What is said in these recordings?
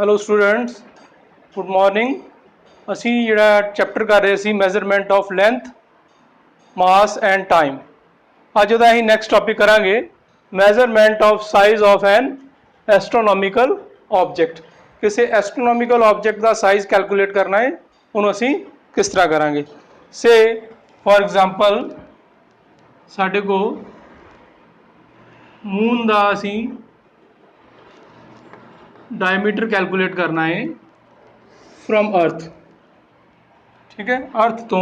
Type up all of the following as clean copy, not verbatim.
Hello students, good morning. असी जिहड़ा chapter कर रहे सी measurement of length, mass and time. अज दा असीं नैक्सट टॉपिक करांगे measurement of size of an astronomical object. किसी एस्ट्रोनॉमिकल ऑब्जेक्ट का साइज कैलकुलेट करना है, उन्होंने असीं किस तरह करांगे। से फॉर एग्जांपल साडे को मून का असीं डायमीटर कैलकुलेट करना है फ्रॉम अर्थ। ठीक है, अर्थ तो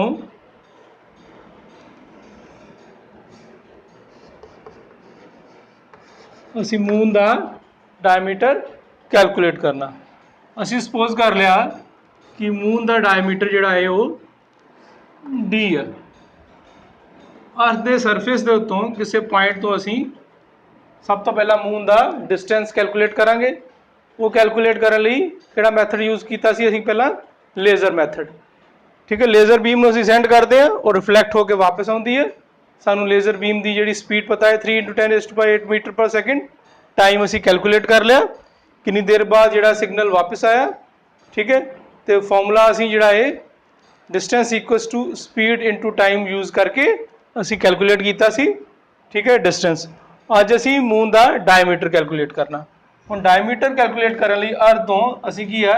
असी मून का डायमीटर कैलकुलेट करना। असी सपोज कर लिया कि मून का डायमीटर जिहड़ा है वो डी है। अर्थ के सरफेस के उत्तों किसी पॉइंट तो असी सब तो पहला मून का डिस्टेंस कैलकुलेट करांगे। वो कैलकुलेट करने लई किहड़ा मैथड यूज़ किया सी असीं पहला लेज़र मैथड। ठीक है, लेज़र बीम असीं सेंड करते हैं और रिफ्लैक्ट होकर वापस आती है। सानू लेज़र बीम की जिहड़ी स्पीड पता है 3 × 10⁸ मीटर पर सैकेंड। टाइम असीं कैलकुलेट कर लिया कितनी देर बाद जिहड़ा सिग्नल वापस आया। ठीक है, तो फॉर्मूला असीं जिहड़ा है distance equals to speed into time use करके असीं कैलकुलेट किया सी। ठीक है, डिस्टेंस। अज असीं मून का डायमीटर कैलकुलेट करना। हुण डायमीटर कैलकुलेट करने लई अर्थ तो असीं की है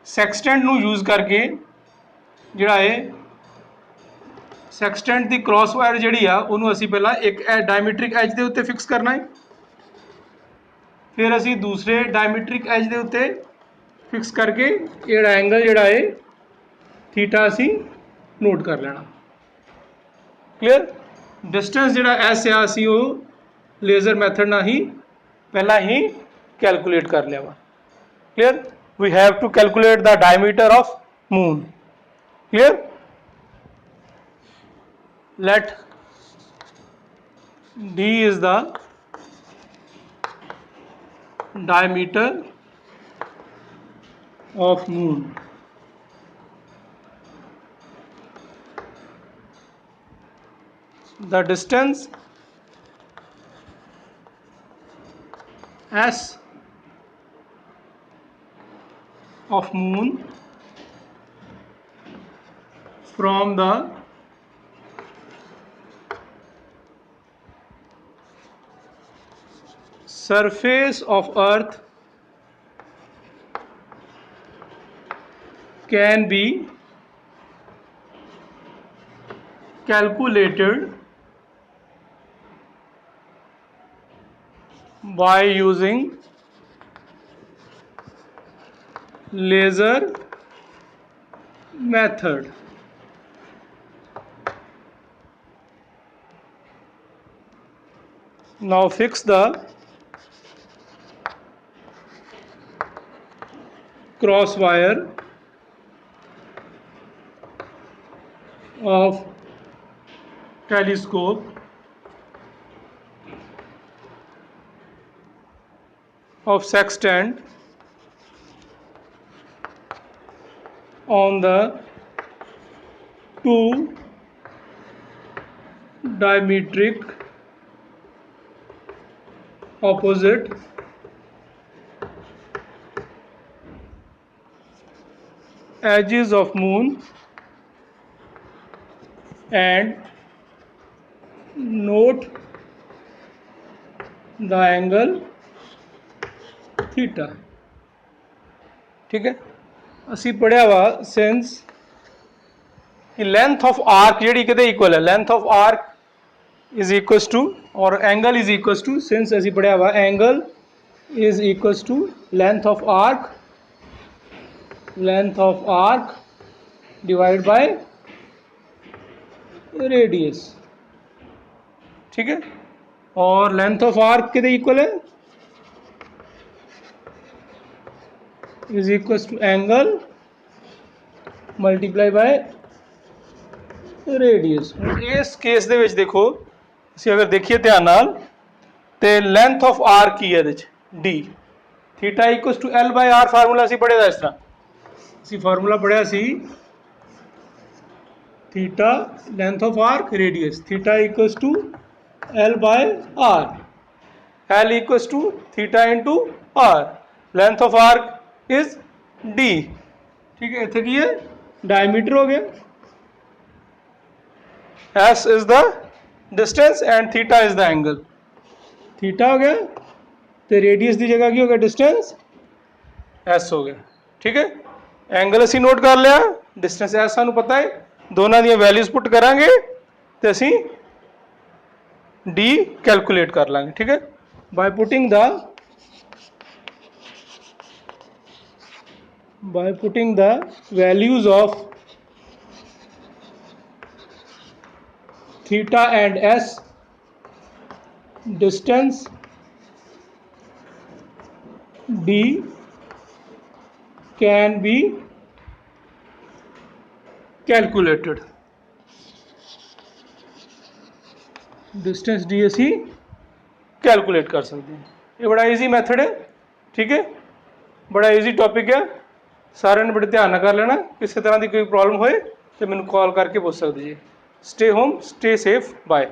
सैक्सटेंट नूं यूज़ करके जिहड़ा है सैक्सटेंट की क्रॉस वायर जिहड़ी आ उहनूं असीं पहला एक डायमीट्रिक एज के उत्ते फिक्स करना है, फिर असीं दूसरे डायमीट्रिक एज के उत्ते फिक्स करके जिहड़ा एंगल जिहड़ा है थीटा असीं नोट कर लेना। क्लीयर। डिस्टेंस जिहड़ा एस आ असीं वो लेज़र मैथड नाल ही पहला ही कैलकुलेट कर लिया वा। Clear. We have to calculate the diameter of moon. Clear. Let d is the diameter of moon. The distance s of moon from the surface of earth can be calculated by using laser method. Now fix the cross wire of telescope of sextant on the two diametric opposite edges of moon and note the angle theta. ठीक है, असी पढ़िया वा since कि length of arc जी कि equal है, length of arc is equals to और angle is equals to, since असी पढ़िया वा angle is equals to length of arc divide by radius. ठीक है, और लेंथ ऑफ आर्क के इक्वल है is equals to angle multiply by radius. इस केस दे विच देखो असीं अगर देखिए ध्यान नाल ते लेंथ ऑफ आर्क की है D, theta equals to L by R. Formula असीं पढ़िया इस तरह, असीं फार्मूला पढ़िया सी theta length of arc radius, theta equals to L by R, L equals to theta into R. Length of arc is D. ठीक है, इतने की है डायमीटर हो गया, S is the distance and theta is the angle. Theta हो गया तो रेडियस की जगह की हो गया डिस्टेंस एस हो गया। ठीक है, एंगल असी नोट कर लिया, डिस्टेंस एस सानू पता है, दोनों दी वैल्यूज पुट करांगे तो असी डी कैलकुलेट कर लांगे। ठीक है, by putting the values of theta and S, distance D can be calculated. Distance D असी कैलकुलेट कर सकते हैं। ये बड़ा इजी मैथड है। ठीक है, बड़ा इजी टॉपिक है, सारे ने बड़े ध्यान कर लेना। किसी तरह की कोई प्रॉब्लम होए तो मैंने कॉल करके पूछ सकते जी। Stay home, stay safe, bye.